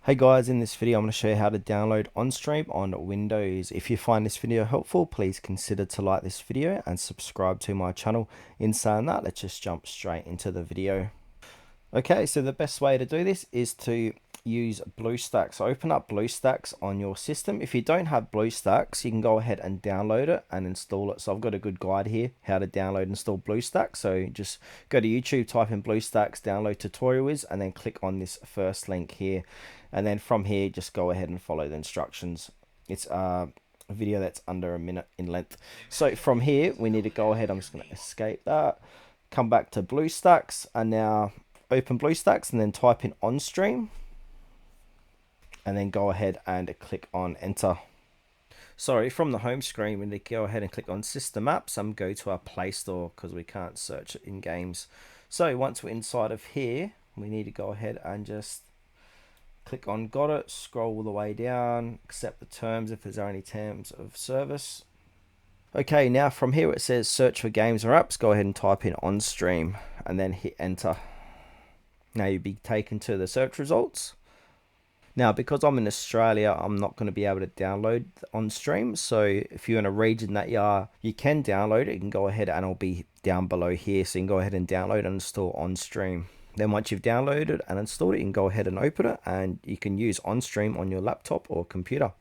Hey guys, in this video I'm going to show you how to download Onstream on Windows. If you find this video helpful, please consider to like this video and subscribe to my channel. In saying that, let's just jump straight into the video. Okay, so the best way to do this is to use BlueStacks. Open up BlueStacks on your system. If you don't have BlueStacks, you can go ahead and download it and install it. So I've got a good guide here how to download and install BlueStacks. So just go to YouTube, type in BlueStacks download tutorial is, and then click on this first link here. And then from here, just go ahead and follow the instructions. It's a video that's under a minute in length. So from here, we need to go ahead. I'm just going to escape that. Come back to BlueStacks and now open BlueStacks and then type in Onstream and then go ahead and click on enter. Sorry, from the home screen we need to go ahead and click on system apps and go to our Play Store because we can't search it in games. So once we're inside of here, we need to go ahead and just click on got it, scroll all the way down, accept the terms if there's any terms of service. Okay, now from here it says search for games or apps, go ahead and type in Onstream and then hit enter. Now you'll be taken to the search results. Now, because I'm in Australia, I'm not going to be able to download Onstream. So if you're in a region that you can download it, you can go ahead and it'll be down below here. So you can go ahead and download and install Onstream. Then once you've downloaded and installed it, you can go ahead and open it and you can use Onstream on your laptop or computer.